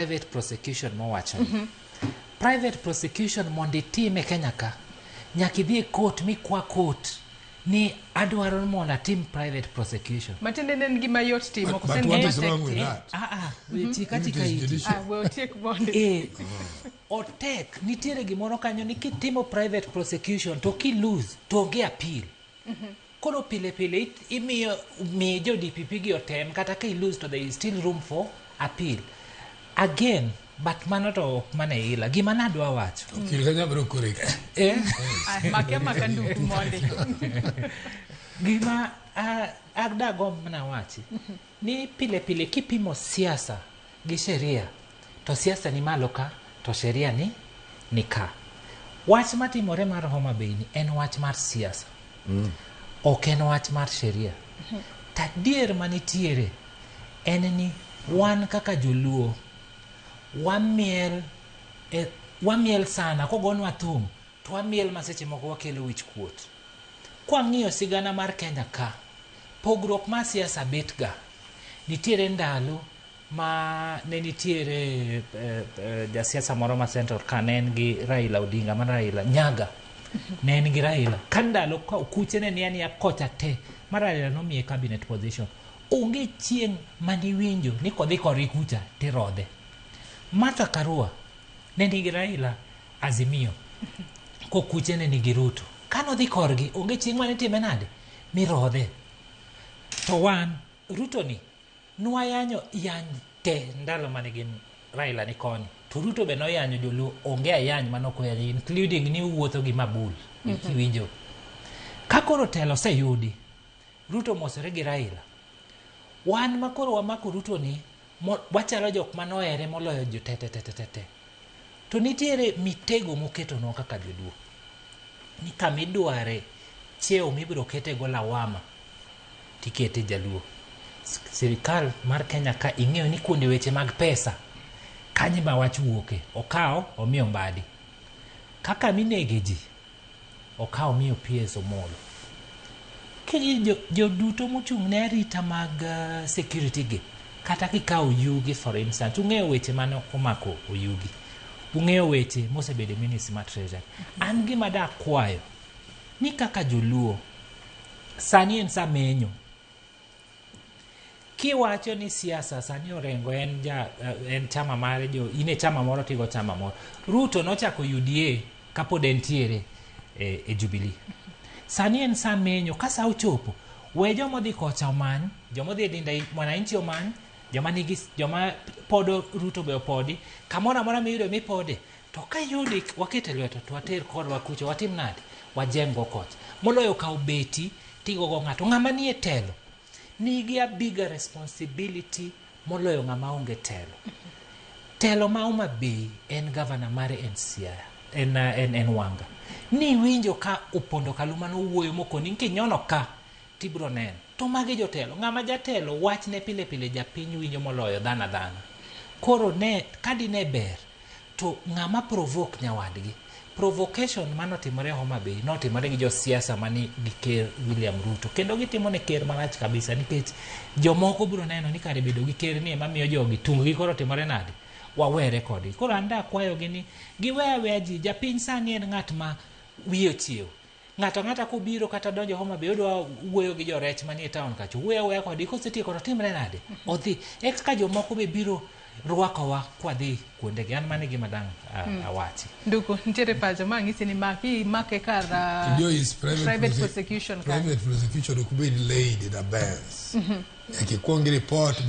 private prosecution mowachoni. Private prosecution mondi time Kenya ka nyaki dhi court mi kwa court ni adwaro mondo atim private prosecution. Matinde nen gima yot timo But what is wrong with that? Katika iti. We'll take bond. Otek nitiere gimoro kanyo ni kitimo private prosecution to ki lose to ge appeal. Kono pile imiyo jo DPP gi otem kata ka lose to there is still room for appeal. Again, but mano to mane ila gima nadwa wacho. Kanya bro correct. Makema kandu kumonde. Gima agda gom na wachi. Ni pile kipimo siasa gi sheria. To siasa ni malo ka, to sheria ni ka. Wach matimore mar Homa Bay ni en wach mar siasa. Ok en wach mar sheria. Tadier manitiere en ni wan kaka joluo wamiel sana kogonwa thum to wamiel maseche moko wakelo wich kuot. Kwa ng'iyo sigana mar Kenya ka pogruok ma siasa betga nitiere ndalo ma ne nitiere ja siasa moro ma Central ka ne en gi Raila Odinga ma Raila Nyaga ne en gi Raila kandalo kuche ne ni kocha te ma Raila nomiye cabinet position onge chieng' mani winjo ni kodhi kori kucha tirodhe. Martha Karua ne nigi Raila Azimio ko kuche ne nigi Ruto kano dhi korgi onge chieng' mane time nade mirodhe. To wan Ruto ni nwayanyo yany te ndalo mane gin Raila ni koni to Ruto be noyanyo joluo onge ayany manokoyanyo including ni wuotho gi mabul kiwinjo. Kakoro telo se yudi Ruto mosore gi Raila wan makoro Wamako Ruto ni wachalo jok manoere moloyo jo te. To nitiere mitego moketo no kaka joluo ni kamidware cheo mibiro kete go lawama tikete jaluo. Sirikal mar Kenya ka ing'eyo ni kuonde weche mag pesa kanyi ma wach wuoke okao omiyo mbadi kaka minege ji okao miyo PS omolo. Kiji jo duto mochung' ne arita mag security gi kata kikao yugi for instance ung'eyo weche mano omako oyugi ung'eyo weche mosebede ministry mar treasury. An gima da kwayo ni kaka joluo sani en samenyo kiwacho ni siasa sani orengo en chama mare jo ine chama moro tigo chama moro. Ruto nochako UDA kapod entiere e Jubilee. Sani en samenyo kasa ochopo we jomo dhi kocha omany jomo dhi dinda mwananchi omany joma podo Ruto be opodi kamora mora miyudo mipode to ka yudi wakete lweto to water kodwa kucho watim nade wajengo kocha moloyo ka ubeti tigo go ng'ato ng'ama nie telo nigi a bigger responsibility moloyo ng'ama onge telo. Telo ma Homa Bay en governor mare en Siaya en Wanga ni winjo ka upondo kaluma no wuoyo mokoni kinyono ka tibro nen to magi jotelo ng'ama jatelo wach ne pile japiny winjo moloyo dhana. Koro ne kadi ne ber to ng'ama provoke nyawadgi. Provocation manotimore Homa Bay notimore gi jo siasa mani gi ker William Ruto kendo gitimo ne ker marach kabisa nikech jomoko biro neno ni kare bedo gi ker ni ema miyo jogi tunggi koro timore nade wawere kodgi. Koro anda kwayo gi ni giweya ji japiny sani en ng'at ma wiyo chiew ng'ata kubiro kata donjo Homa Bay odwa wuoyo gi jorech manie town kacho weya kodgi kosetieko to timre nade odhi ka jomoko be biro rwakowa kwa dhi kuonde gi an mane gima dang awachi. Nduko ntiere pacho mang'isi ni make kar private prosecution private prosecution could be laid in advance. Like a report